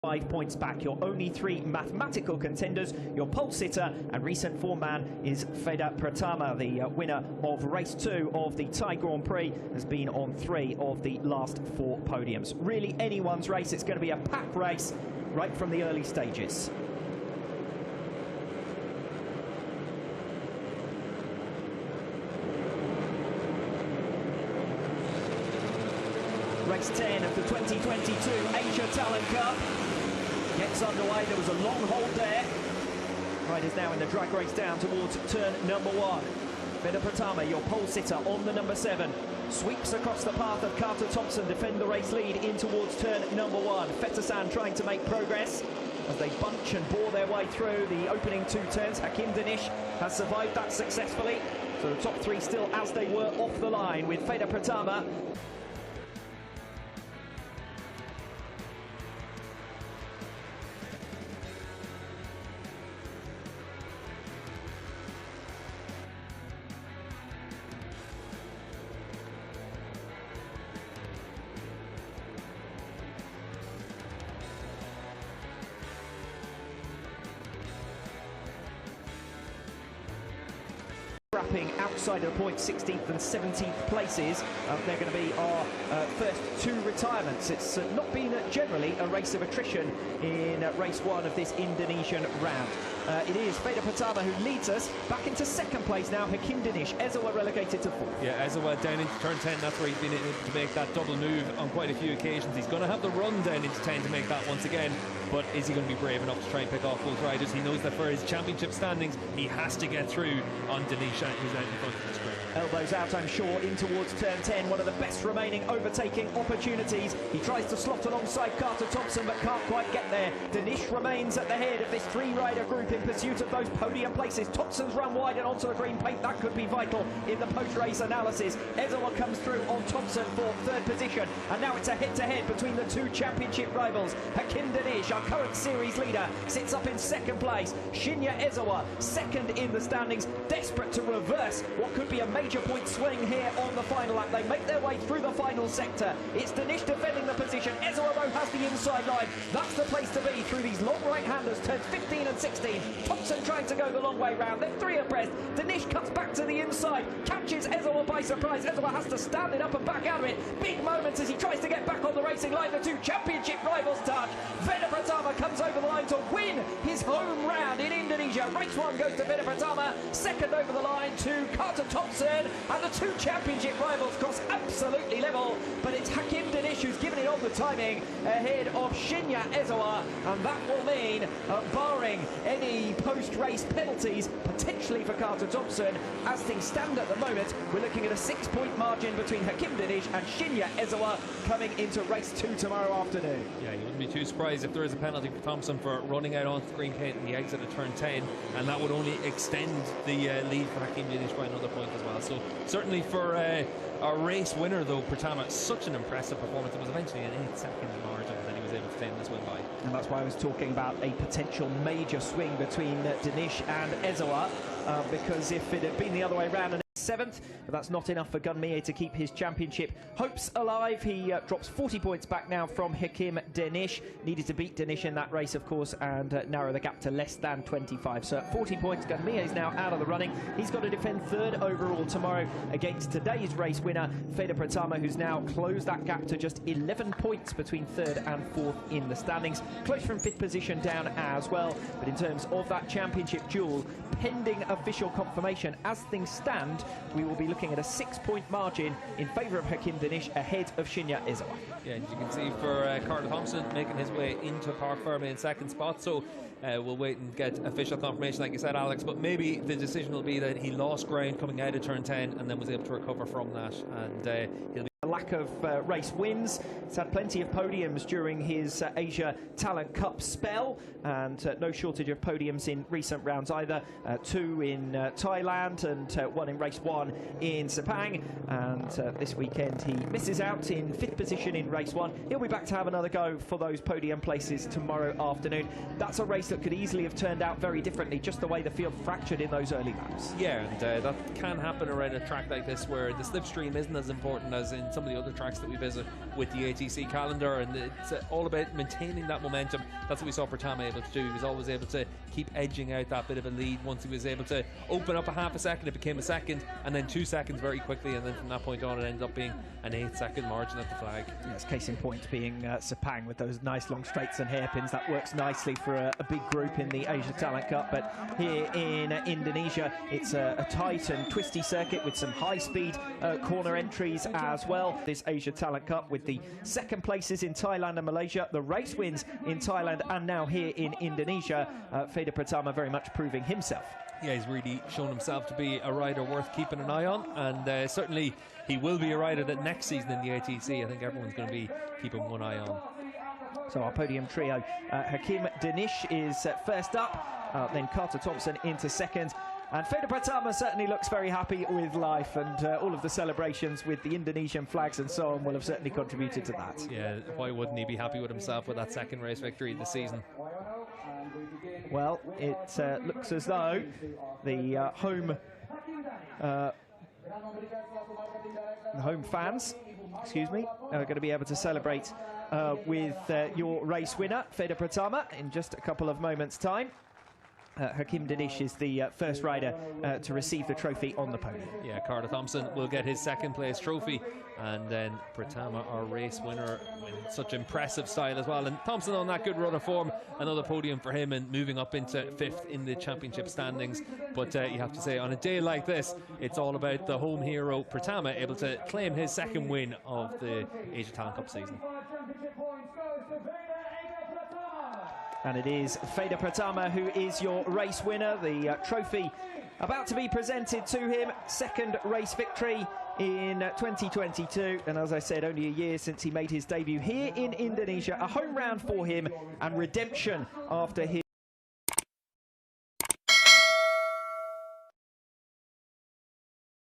5 points back. Your only 3 mathematical contenders, your pole sitter and recent form man is Veda Pratama. The winner of race 2 of the Thai Grand Prix has been on 3 of the last 4 podiums. Really anyone's race. It's going to be a pack race right from the early stages. Race 10 of the 2022 Asia Talent Cup gets underway. There was a long hold there. Riders now in the drag race down towards turn number 1. Veda Pratama, your pole sitter on the number 7, sweeps across the path of ke3, defend the race lead in towards turn number 1. Fetasan trying to make progress as they bunch and bore their way through the opening 2 turns. Hakim Danish has survived that successfully. So the top 3 still as they were off the line with Veda Pratama. Wrapping outside of the point, 16th and 17th places. They're going to be our first 2 retirements. It's not been generally a race of attrition in race 1 of this Indonesian round. It is Veda Pratama who leads us back into 2nd place now. Hakim Danish, Ezawa relegated to 4th. Yeah, Ezawa down into turn 10. That's where he's been able to make that double move on quite a few occasions. He's going to have the run down into 10 to make that once again. But is he going to be brave enough to try and pick off those riders? He knows that for his championship standings, he has to get through on Danish, who's out in front of the sprint. Elbows out, I'm sure, in towards turn 10. One of the best remaining overtaking opportunities. He tries to slot alongside ke3, but can't quite get there. Danish remains at the head of this 3-rider group in pursuit of those podium places. Thompson's run wide and onto the green paint. That could be vital in the post-race analysis. Ezawa comes through on Thompson for 3rd position. And now it's a head-to-head between the 2 championship rivals. Hakim Danish, our current series leader, sits up in 2nd place. Shinya Ezawa, 2nd in the standings, desperate to reverse what could be a major point swing here on the final lap. They make their way through the final sector. It's Danish defending the position. Ezawa though has the inside line. That's the place to be through these long right-handers, turns 15 and 16. Thompson trying to go the long way round. They're 3 abreast. Danish cuts back to the inside, catches Ezawa by surprise. Ezawa has to stand it up and back out of it. Big moments as he tries to get back on the racing line. The 2 championship rivals touch. Veda Pratama comes over the line to win his home round in Indonesia. Race 1 goes to Veda Pratama, 2nd over the line to ke3, and the 2 championship rivals cross absolutely level, but it's Hakim Danish who's given it on the timing ahead of Shinya Ezawa, and that will mean, barring any post-race penalties, potentially for ke3, as things stand at the moment, we're looking at a 6-point margin between Hakim Danish and Shinya Ezawa coming into race 2 tomorrow afternoon. Yeah, you wouldn't be too surprised if there is a penalty for Thompson for running out onto the green paint in the exit of turn 10, and that would only extend the lead for Hakim Danish by another point as well. So certainly for our race winner though, Pratama, such an impressive performance. It was eventually an 8-second margin that he was able to tame this win by. And that's why I was talking about a potential major swing between Danish and Ezawa, because if it had been the other way around and 7th, but that's not enough for Gunmie to keep his championship hopes alive. He drops 40 points back now from Hakim Danish. Needed to beat Danish in that race, of course, and narrow the gap to less than 25. So at 40 points, Gunmie is now out of the running. He's got to defend 3rd overall tomorrow against today's race winner, Veda Pratama, who's now closed that gap to just 11 points between 3rd and 4th in the standings. Close from 5th position down as well. But in terms of that championship duel, pending official confirmation, as things stand, we will be looking at a 6-point margin in favour of Hakim Danish ahead of Shinya Ezawa. Yeah, as you can see for ke3 making his way into Park Ferme in 2nd spot. So we'll wait and get official confirmation, like you said, Alex, but maybe the decision will be that he lost ground coming out of turn 10 and then was able to recover from that, and he'll be a lack of race wins. He's had plenty of podiums during his Asia Talent Cup spell, and no shortage of podiums in recent rounds either. 2 in Thailand and 1 in race 1 in Sepang, and this weekend he misses out in 5th position in race 1. He'll be back to have another go for those podium places tomorrow afternoon. That's a race that could easily have turned out very differently, just the way the field fractured in those early laps. Yeah, and that can happen around a track like this where the slipstream isn't as important as in some of of the other tracks that we visit with the ATC calendar, and it's all about maintaining that momentum. That's what we saw Pratama able to do. He was always able to keep edging out that bit of a lead. Once he was able to open up a half a second, it became a second, and then 2 seconds very quickly, and then from that point on it ended up being an 8-second margin at the flag. Yes, case in point being Sepang with those nice long straights and hairpins. That works nicely for a big group in the Asia Talent Cup, but here in Indonesia it's a tight and twisty circuit with some high-speed corner entries as well. This Asia Talent Cup with the second places in Thailand and Malaysia, the race wins in Thailand, and now here in Indonesia, Veda Pratama very much proving himself. Yeah, he's really shown himself to be a rider worth keeping an eye on, and certainly he will be a rider that next season in the ATC, I think everyone's going to be keeping one eye on. So our podium trio, Hakim Danish is first up, then Carter Thompson into second. And Veda Pratama certainly looks very happy with life, and all of the celebrations with the Indonesian flags and so on will have certainly contributed to that. Yeah, why wouldn't he be happy with himself with that second race victory this season? Well, it looks as though the home fans, are going to be able to celebrate with your race winner, Veda Pratama, in just a couple of moments' time. Hakim Danish is the first rider to receive the trophy on the podium. Yeah, Carter Thompson will get his second place trophy, and then Pratama, our race winner, in such impressive style as well. And Thompson on that good run of form, another podium for him and moving up into 5th in the championship standings. But you have to say, on a day like this, it's all about the home hero Pratama able to claim his second win of the Asia Talent Cup season. And it is Veda Pratama who is your race winner. The trophy about to be presented to him. Second race victory in 2022. And as I said, only a year since he made his debut here in Indonesia. A home round for him and redemption after his